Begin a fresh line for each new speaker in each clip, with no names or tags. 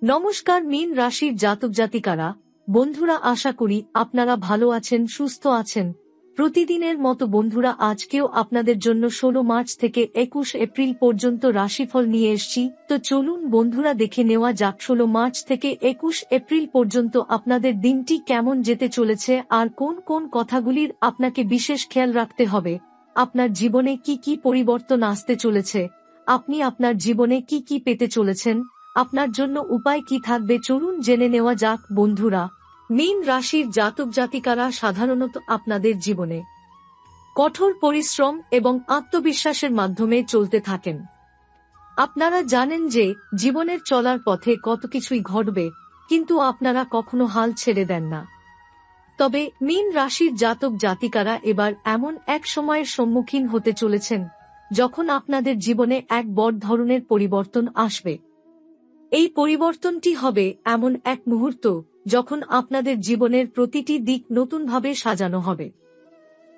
নমস্কার মীন রাশির জাতক জাতিকারা, বন্ধুরা, আশা করি আপনারা ভালো আছেন, সুস্থ আছেন। প্রতিদিনের মতো বন্ধুরা, আজকেও আপনাদের জন্য 16 মার্চ থেকে 21 এপ্রিল পর্যন্ত রাশিফল নিয়ে এসেছি। তো চলুন বন্ধুরা, দেখে নেওয়া যাক 16 মার্চ থেকে 21 এপ্রিল পর্যন্ত আপনাদের দিনটি কেমন যেতে চলেছে আর কোন কোন কথাগুলির আপনাকে বিশেষ খেয়াল রাখতে হবে। আপনার জীবনে কি কি পরিবর্তন আসতে চলেছে, আপনি আপনার জীবনে কি কি পেতে চলেছেন, আপনার জন্য উপায় কি থাকবে, চলুন জেনে নেওয়া যাক। বন্ধুরা, মীন রাশির জাতক জাতিকারা সাধারণত আপনাদের জীবনে কঠোর পরিশ্রম এবং আত্মবিশ্বাসের মাধ্যমে চলতে থাকেন। আপনারা জানেন যে জীবনের চলার পথে কত কিছুই ঘটবে, কিন্তু আপনারা কখনো হাল ছেড়ে দেন না। তবে মীন রাশির জাতক জাতিকারা এবার এমন এক সময়ের সম্মুখীন হতে চলেছেন যখন আপনাদের জীবনে এক বড় ধরনের পরিবর্তন আসবে। এই পরিবর্তনটি হবে এমন এক মুহূর্ত যখন আপনাদের জীবনের প্রতিটি দিক নতুনভাবে সাজানো হবে।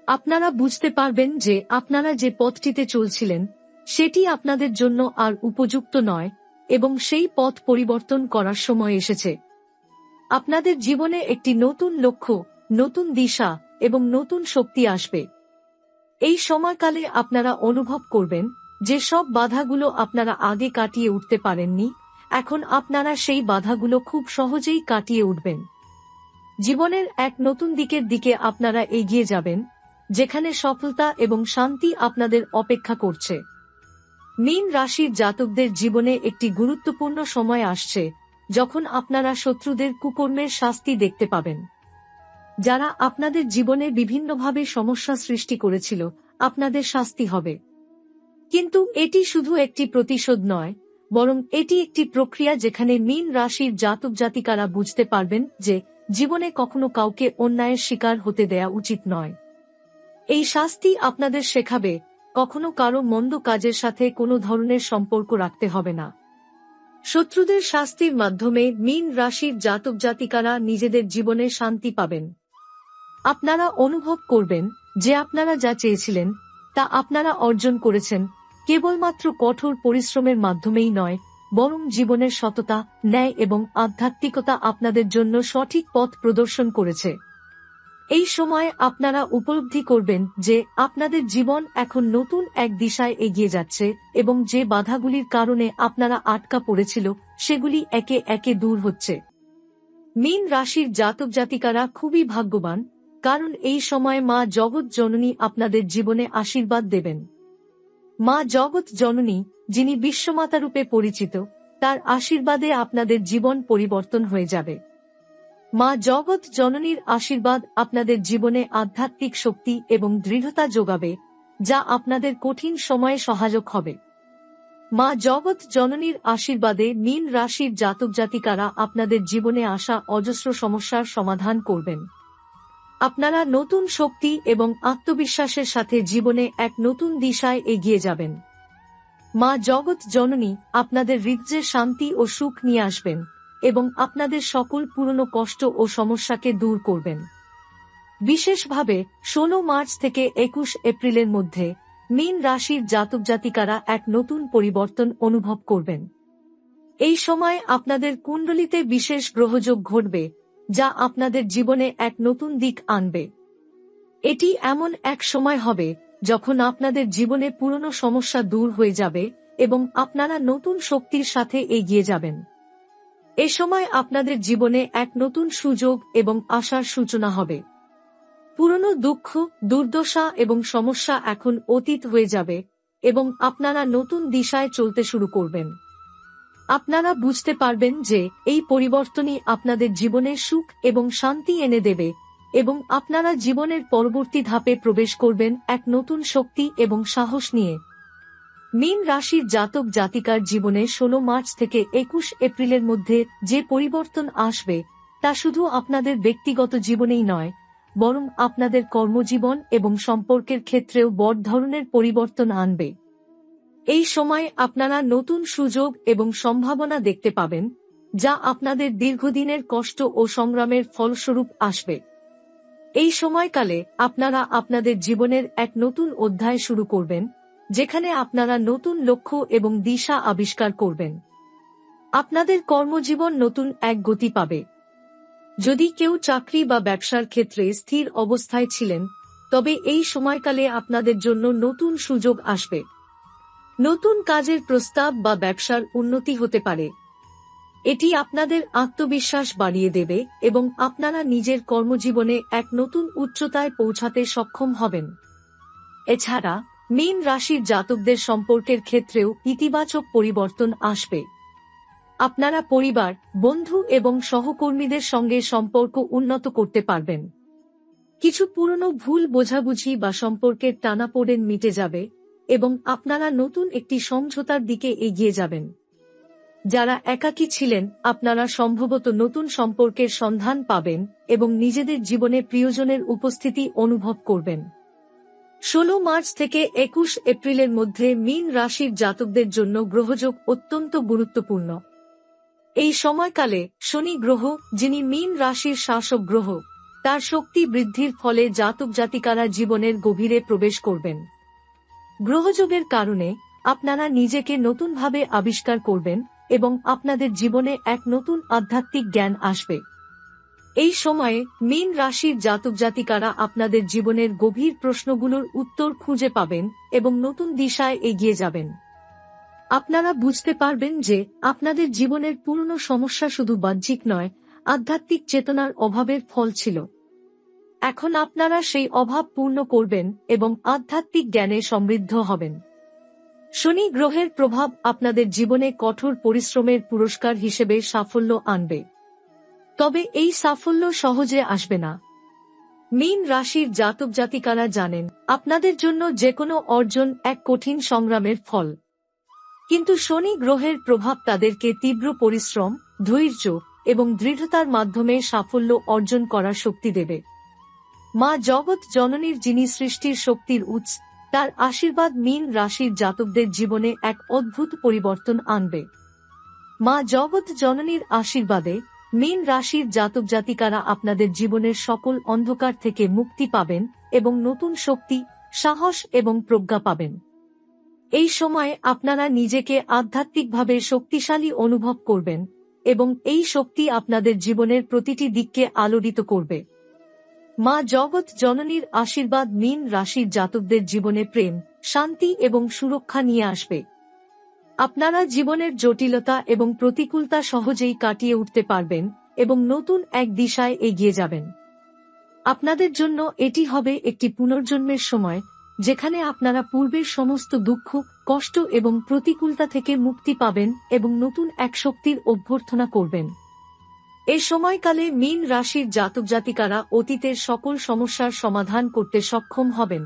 আপনারা বুঝতে পারবেন যে আপনারা যে পথটিতে চলছিলেন সেটি আপনাদের জন্য আর উপযুক্ত নয় এবং সেই পথ পরিবর্তন করার সময় এসেছে। আপনাদের জীবনে একটি নতুন লক্ষ্য, নতুন দিশা এবং নতুন শক্তি আসবে। এই সময়কালে আপনারা অনুভব করবেন যে সব বাধাগুলো আপনারা আগে কাটিয়ে উঠতে পারেননি, এখন আপনারা সেই বাধাগুলো খুব সহজেই কাটিয়ে উঠবেন। জীবনের এক নতুন দিকের দিকে আপনারা এগিয়ে যাবেন, যেখানে সফলতা এবং শান্তি আপনাদের অপেক্ষা করছে। মীন রাশির জাতকদের জীবনে একটি গুরুত্বপূর্ণ সময় আসছে যখন আপনারা শত্রুদের কুকর্মের শাস্তি দেখতে পাবেন। যারা আপনাদের জীবনে বিভিন্নভাবে সমস্যা সৃষ্টি করেছিল, আপনাদের শাস্তি হবে। কিন্তু এটি শুধু একটি প্রতিশোধ নয়, বরং এটি একটি প্রক্রিয়া যেখানে মীন রাশির জাতক জাতিকারা বুঝতে পারবেন যে জীবনে কখনো কাউকে অন্যায়ের শিকার হতে দেয়া উচিত নয়। এই শাস্তি আপনাদের শেখাবে কখনো কারো মন্দ কাজের সাথে কোনো ধরনের সম্পর্ক রাখতে হবে না। শত্রুদের শাস্তির মাধ্যমে মীন রাশির জাতক জাতিকারা নিজেদের জীবনে শান্তি পাবেন। আপনারা অনুভব করবেন যে আপনারা যা চেয়েছিলেন তা আপনারা অর্জন করেছেন, কেবলমাত্র কঠোর পরিশ্রমের মাধ্যমেই নয়, বরং জীবনের সততা, ন্যায় এবং আধ্যাত্মিকতা আপনাদের জন্য সঠিক পথ প্রদর্শন করেছে। এই সময় আপনারা উপলব্ধি করবেন যে আপনাদের জীবন এখন নতুন এক দিশায় এগিয়ে যাচ্ছে এবং যে বাধাগুলির কারণে আপনারা আটকা পড়েছিল সেগুলি একে একে দূর হচ্ছে। মীন রাশির জাতক জাতিকারা খুবই ভাগ্যবান, কারণ এই সময় মা জগৎ জননী আপনাদের জীবনে আশীর্বাদ দেবেন। মা জগৎ জননী, যিনি বিশ্বমাতা রূপে পরিচিত, তার আশীর্বাদে আপনাদের জীবন পরিবর্তন হয়ে যাবে। মা জগৎ জননীর আশীর্বাদ আপনাদের জীবনে আধ্যাত্মিক শক্তি এবং দৃঢ়তা যোগাবে, যা আপনাদের কঠিন সময়ে সহায়ক হবে। মা জগৎ জননীর আশীর্বাদে মীন রাশির জাতক জাতিকারা আপনাদের জীবনে আসা অজস্র সমস্যার সমাধান করবেন। আপনারা নতুন শক্তি এবং আত্মবিশ্বাসের সাথে জীবনে এক নতুন দিশায় এগিয়ে যাবেন। মা জগৎ জননী আপনাদের হৃদয়ে শান্তি ও সুখ নিয়ে আসবেন এবং আপনাদের সকল পুরনো কষ্ট ও সমস্যাকে দূর করবেন। বিশেষভাবে 16 মার্চ থেকে 21 এপ্রিলের মধ্যে মীন রাশির জাতক জাতিকারা এক নতুন পরিবর্তন অনুভব করবেন। এই সময় আপনাদের কুণ্ডলিতে বিশেষ গ্রহযোগ ঘটবে, যা আপনাদের জীবনে এক নতুন দিক আনবে। এটি এমন এক সময় হবে যখন আপনাদের জীবনে পুরনো সমস্যা দূর হয়ে যাবে এবং আপনারা নতুন শক্তির সাথে এগিয়ে যাবেন। এ সময় আপনাদের জীবনে এক নতুন সুযোগ এবং আশার সূচনা হবে। পুরনো দুঃখ, দুর্দশা এবং সমস্যা এখন অতীত হয়ে যাবে এবং আপনারা নতুন দিশায় চলতে শুরু করবেন। আপনারা বুঝতে পারবেন যে এই পরিবর্তনই আপনাদের জীবনে সুখ এবং শান্তি এনে দেবে এবং আপনারা জীবনের পরবর্তী ধাপে প্রবেশ করবেন এক নতুন শক্তি এবং সাহস নিয়ে। মীন রাশির জাতক জাতিকার জীবনে 16 মার্চ থেকে 21 এপ্রিলের মধ্যে যে পরিবর্তন আসবে তা শুধু আপনাদের ব্যক্তিগত জীবনেই নয়, বরং আপনাদের কর্মজীবন এবং সম্পর্কের ক্ষেত্রেও বড় ধরনের পরিবর্তন আনবে। এই সময় আপনারা নতুন সুযোগ এবং সম্ভাবনা দেখতে পাবেন, যা আপনাদের দীর্ঘদিনের কষ্ট ও সংগ্রামের ফলস্বরূপ আসবে। এই সময়কালে আপনারা আপনাদের জীবনের এক নতুন অধ্যায় শুরু করবেন, যেখানে আপনারা নতুন লক্ষ্য এবং দিশা আবিষ্কার করবেন। আপনাদের কর্মজীবন নতুন এক গতি পাবে। যদি কেউ চাকরি বা ব্যবসার ক্ষেত্রে স্থির অবস্থায় ছিলেন, তবে এই সময়কালে আপনাদের জন্য নতুন সুযোগ আসবে। নতুন কাজের প্রস্তাব বা ব্যবসার উন্নতি হতে পারে। এটি আপনাদের আত্মবিশ্বাস বাড়িয়ে দেবে এবং আপনারা নিজের কর্মজীবনে এক নতুন উচ্চতায় পৌঁছাতে সক্ষম হবেন। এছাড়া মীন রাশির জাতকদের সম্পর্কের ক্ষেত্রেও ইতিবাচক পরিবর্তন আসবে। আপনারা পরিবার, বন্ধু এবং সহকর্মীদের সঙ্গে সম্পর্ক উন্নত করতে পারবেন। কিছু পুরনো ভুল বোঝাবুঝি বা সম্পর্কের টানাপোড়েন মিটে যাবে এবং আপনারা নতুন একটি সমঝোতার দিকে এগিয়ে যাবেন। যারা একাকী ছিলেন, আপনারা সম্ভবত নতুন সম্পর্কের সন্ধান পাবেন এবং নিজেদের জীবনে প্রিয়জনের উপস্থিতি অনুভব করবেন। 16 মার্চ থেকে 21 এপ্রিলের মধ্যে মীন রাশির জাতকদের জন্য গ্রহযোগ অত্যন্ত গুরুত্বপূর্ণ। এই সময়কালে শনি গ্রহ, যিনি মীন রাশির শাসক গ্রহ, তার শক্তি বৃদ্ধির ফলে জাতক জাতিকারা জীবনের গভীরে প্রবেশ করবেন। গ্রহযোগের কারণে আপনারা নিজেকে নতুনভাবে আবিষ্কার করবেন এবং আপনাদের জীবনে এক নতুন আধ্যাত্মিক জ্ঞান আসবে। এই সময়ে মীন রাশির জাতক জাতিকারা আপনাদের জীবনের গভীর প্রশ্নগুলোর উত্তর খুঁজে পাবেন এবং নতুন দিশায় এগিয়ে যাবেন। আপনারা বুঝতে পারবেন যে আপনাদের জীবনের পুরনো সমস্যা শুধু বাহ্যিক নয়, আধ্যাত্মিক চেতনার অভাবের ফল ছিল। এখন আপনারা সেই অভাব পূর্ণ করবেন এবং আধ্যাত্মিক জ্ঞানে সমৃদ্ধ হবেন। শনি গ্রহের প্রভাব আপনাদের জীবনে কঠোর পরিশ্রমের পুরস্কার হিসেবে সাফল্য আনবে। তবে এই সাফল্য সহজে আসবে না। মীন রাশির জাতক জাতিকারা জানেন, আপনাদের জন্য যেকোনো অর্জন এক কঠিন সংগ্রামের ফল। কিন্তু শনি গ্রহের প্রভাব তাদেরকে তীব্র পরিশ্রম, ধৈর্য এবং দৃঢ়তার মাধ্যমে সাফল্য অর্জন করার শক্তি দেবে। মা জগৎ জননীর, যিনি সৃষ্টির শক্তির উৎস, তার আশীর্বাদ মীন রাশির জাতকদের জীবনে এক অদ্ভুত পরিবর্তন আনবে। মা জগৎ জননীর আশীর্বাদে মীন রাশির জাতক জাতিকারা আপনাদের জীবনের সকল অন্ধকার থেকে মুক্তি পাবেন এবং নতুন শক্তি, সাহস এবং প্রজ্ঞা পাবেন। এই সময় আপনারা নিজেকে আধ্যাত্মিকভাবে শক্তিশালী অনুভব করবেন এবং এই শক্তি আপনাদের জীবনের প্রতিটি দিককে আলোড়িত করবে। মা জগৎ জননীর আশীর্বাদ মীন রাশির জাতকদের জীবনে প্রেম, শান্তি এবং সুরক্ষা নিয়ে আসবে। আপনারা জীবনের জটিলতা এবং প্রতিকূলতা সহজেই কাটিয়ে উঠতে পারবেন এবং নতুন এক দিশায় এগিয়ে যাবেন। আপনাদের জন্য এটি হবে একটি পুনর্জন্মের সময়, যেখানে আপনারা পূর্বের সমস্ত দুঃখ, কষ্ট এবং প্রতিকূলতা থেকে মুক্তি পাবেন এবং নতুন এক শক্তির অভ্যর্থনা করবেন। এই সময়কালে মীন রাশির জাতক জাতিকারা অতীতের সকল সমস্যার সমাধান করতে সক্ষম হবেন।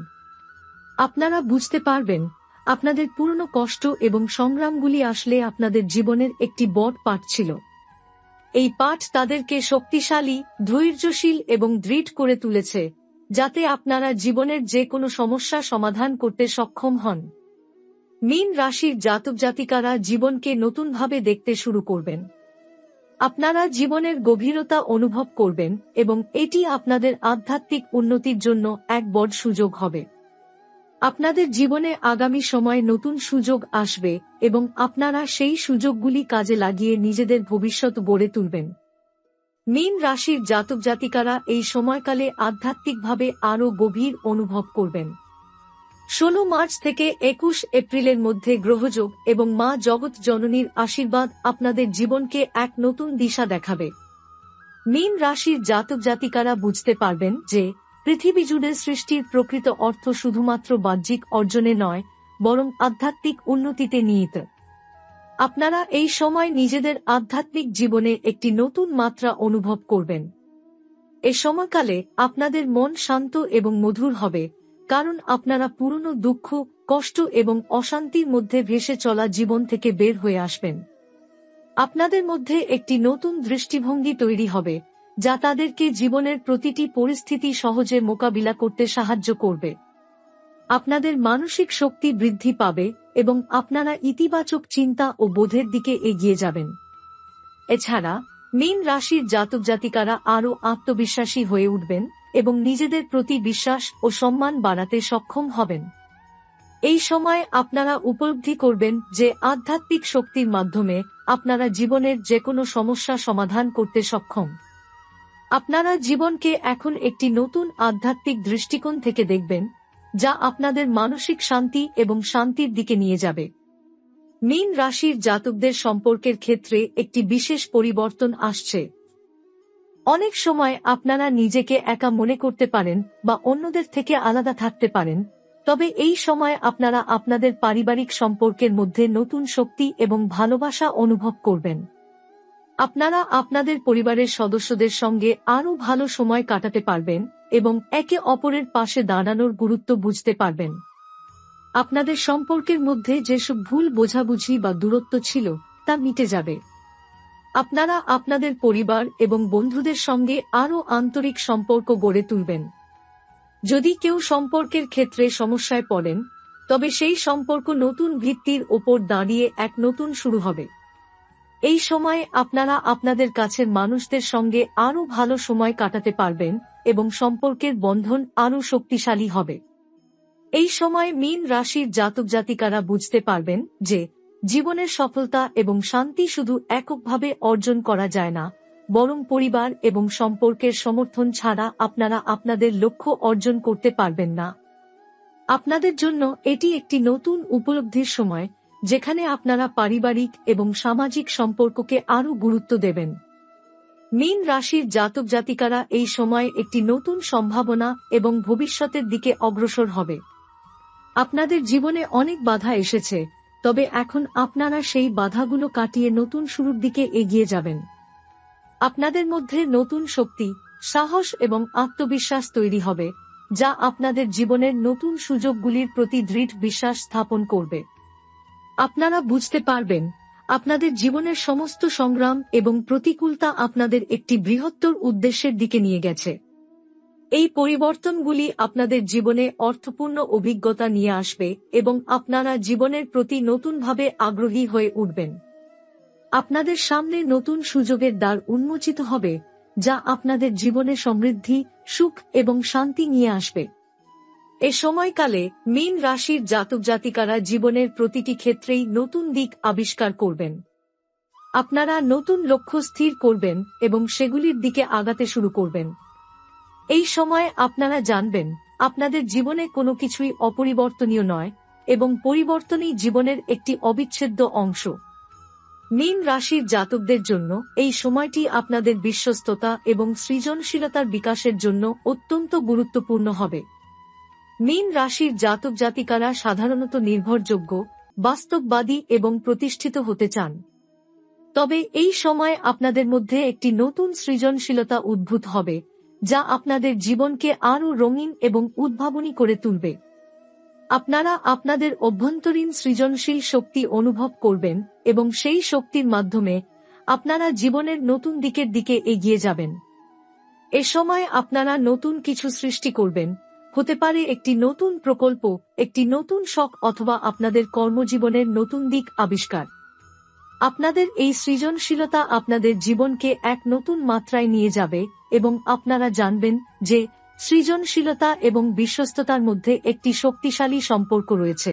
আপনারা বুঝতে পারবেন, আপনাদের পুরনো কষ্ট এবং সংগ্রামগুলি আসলে আপনাদের জীবনের একটি বড় পাঠ ছিল। এই পাঠ তাদেরকে শক্তিশালী, ধৈর্যশীল এবং দৃঢ় করে তুলেছে, যাতে আপনারা জীবনের যে কোনো সমস্যা সমাধান করতে সক্ষম হন। মীন রাশির জাতক জাতিকারা জীবনকে নতুনভাবে দেখতে শুরু করবেন। আপনারা জীবনের গভীরতা অনুভব করবেন এবং এটি আপনাদের আধ্যাত্মিক উন্নতির জন্য এক বড় সুযোগ হবে। আপনাদের জীবনে আগামী সময়ে নতুন সুযোগ আসবে এবং আপনারা সেই সুযোগগুলি কাজে লাগিয়ে নিজেদের ভবিষ্যৎ গড়ে তুলবেন। মীন রাশির জাতক জাতিকারা এই সময়কালে আধ্যাত্মিকভাবে আরও গভীর অনুভব করবেন। 16 মার্চ থেকে 21 এপ্রিলের মধ্যে গ্রহযোগ এবং মা জগৎ জননীর আশীর্বাদ আপনাদের জীবনকে এক নতুন দিশা দেখাবে। মীন রাশির জাতক জাতিকারা বুঝতে পারবেন যে পৃথিবী জুড়ে সৃষ্টির প্রকৃত অর্থ শুধুমাত্র বাহ্যিক অর্জনে নয়, বরং আধ্যাত্মিক উন্নতিতে নিহিত। আপনারা এই সময় নিজেদের আধ্যাত্মিক জীবনে একটি নতুন মাত্রা অনুভব করবেন। এ সময়কালে আপনাদের মন শান্ত এবং মধুর হবে, কারণ আপনারা পুরনো দুঃখ, কষ্ট এবং অশান্তির মধ্যে ভেসে চলা জীবন থেকে বের হয়ে আসবেন। আপনাদের মধ্যে একটি নতুন দৃষ্টিভঙ্গি তৈরি হবে, যা তাদেরকে জীবনের প্রতিটি পরিস্থিতি সহজে মোকাবিলা করতে সাহায্য করবে। আপনাদের মানসিক শক্তি বৃদ্ধি পাবে এবং আপনারা ইতিবাচক চিন্তা ও বোধের দিকে এগিয়ে যাবেন। এছাড়া মীন রাশির জাতক জাতিকারা আরও আত্মবিশ্বাসী হয়ে উঠবেন এবং নিজেদের প্রতি বিশ্বাস ও সম্মান বাড়াতে সক্ষম হবেন। এই সময় আপনারা উপলব্ধি করবেন যে আধ্যাত্মিক শক্তির মাধ্যমে আপনারা জীবনের যেকোনো সমস্যা সমাধান করতে সক্ষম। আপনারা জীবনকে এখন একটি নতুন আধ্যাত্মিক দৃষ্টিকোণ থেকে দেখবেন, যা আপনাদের মানসিক শান্তি এবং শান্তির দিকে নিয়ে যাবে। মীন রাশির জাতকদের সম্পর্কের ক্ষেত্রে একটি বিশেষ পরিবর্তন আসছে। অনেক সময় আপনারা নিজেকে একা মনে করতে পারেন বা অন্যদের থেকে আলাদা থাকতে পারেন, তবে এই সময় আপনারা আপনাদের পারিবারিক সম্পর্কের মধ্যে নতুন শক্তি এবং ভালোবাসা অনুভব করবেন। আপনারা আপনাদের পরিবারের সদস্যদের সঙ্গে আরও ভালো সময় কাটাতে পারবেন এবং একে অপরের পাশে দাঁড়ানোর গুরুত্ব বুঝতে পারবেন। আপনাদের সম্পর্কের মধ্যে যেসব ভুল বোঝাবুঝি বা দূরত্ব ছিল তা মিটে যাবে। আপনারা আপনাদের পরিবার এবং বন্ধুদের সঙ্গে আরও আন্তরিক সম্পর্ক গড়ে তুলবেন। যদি কেউ সম্পর্কের ক্ষেত্রে সমস্যায় পড়েন, তবে সেই সম্পর্ক নতুন ভিত্তির ওপর দাঁড়িয়ে এক নতুন শুরু হবে। এই সময়ে আপনারা আপনাদের কাছের মানুষদের সঙ্গে আরও ভালো সময় কাটাতে পারবেন এবং সম্পর্কের বন্ধন আরও শক্তিশালী হবে। এই সময় মীন রাশির জাতক জাতিকারা বুঝতে পারবেন যে জীবনের সফলতা এবং শান্তি শুধু এককভাবে অর্জন করা যায় না, বরং পরিবার এবং সম্পর্কের সমর্থন ছাড়া আপনারা আপনাদের লক্ষ্য অর্জন করতে পারবেন না। আপনাদের জন্য এটি একটি নতুন উপলব্ধির সময়, যেখানে আপনারা পারিবারিক এবং সামাজিক সম্পর্ককে আরও গুরুত্ব দেবেন। মীন রাশির জাতক জাতিকারা এই সময় একটি নতুন সম্ভাবনা এবং ভবিষ্যতের দিকে অগ্রসর হবে। আপনাদের জীবনে অনেক বাধা এসেছে, তবে এখন আপনারা সেই বাধাগুলো কাটিয়ে নতুন শুরুর দিকে এগিয়ে যাবেন। আপনাদের মধ্যে নতুন শক্তি, সাহস এবং আত্মবিশ্বাস তৈরি হবে, যা আপনাদের জীবনের নতুন সুযোগগুলির প্রতি দৃঢ় বিশ্বাস স্থাপন করবে। আপনারা বুঝতে পারবেন, আপনাদের জীবনের সমস্ত সংগ্রাম এবং প্রতিকূলতা আপনাদের একটি বৃহত্তর উদ্দেশ্যের দিকে নিয়ে গেছে। এই পরিবর্তনগুলি আপনাদের জীবনে অর্থপূর্ণ অভিজ্ঞতা নিয়ে আসবে এবং আপনারা জীবনের প্রতি নতুনভাবে আগ্রহী হয়ে উঠবেন। আপনাদের সামনে নতুন সুযোগের দ্বার উন্মোচিত হবে, যা আপনাদের জীবনে সমৃদ্ধি, সুখ এবং শান্তি নিয়ে আসবে। এ সময়কালে মীন রাশির জাতক জাতিকারা জীবনের প্রতিটি ক্ষেত্রেই নতুন দিক আবিষ্কার করবেন। আপনারা নতুন লক্ষ্য স্থির করবেন এবং সেগুলির দিকে আগাতে শুরু করবেন। এই সময় আপনারা জানবেন, আপনাদের জীবনে কোনো কিছুই অপরিবর্তনীয় নয় এবং পরিবর্তনই জীবনের একটি অবিচ্ছেদ্য অংশ। মীন রাশির জাতকদের জন্য এই সময়টি আপনাদের বিশ্বস্ততা এবং সৃজনশীলতার বিকাশের জন্য অত্যন্ত গুরুত্বপূর্ণ হবে। মীন রাশির জাতক জাতিকারা সাধারণত নির্ভরযোগ্য, বাস্তববাদী এবং প্রতিষ্ঠিত হতে চান। তবে এই সময় আপনাদের মধ্যে একটি নতুন সৃজনশীলতা উদ্ভূত হবে, যা আপনাদের জীবনকে আরও রঙিন এবং উদ্ভাবনী করে তুলবে। আপনারা আপনাদের অভ্যন্তরীণ সৃজনশীল শক্তি অনুভব করবেন এবং সেই শক্তির মাধ্যমে আপনারা জীবনের নতুন দিকের দিকে এগিয়ে যাবেন। এ সময় আপনারা নতুন কিছু সৃষ্টি করবেন, হতে পারে একটি নতুন প্রকল্প, একটি নতুন শখ অথবা আপনাদের কর্মজীবনের নতুন দিক আবিষ্কার। আপনাদের এই সৃজনশীলতা আপনাদের জীবনকে এক নতুন মাত্রায় নিয়ে যাবে এবং আপনারা জানবেন যে সৃজনশীলতা এবং বিশ্বস্ততার মধ্যে একটি শক্তিশালী সম্পর্ক রয়েছে।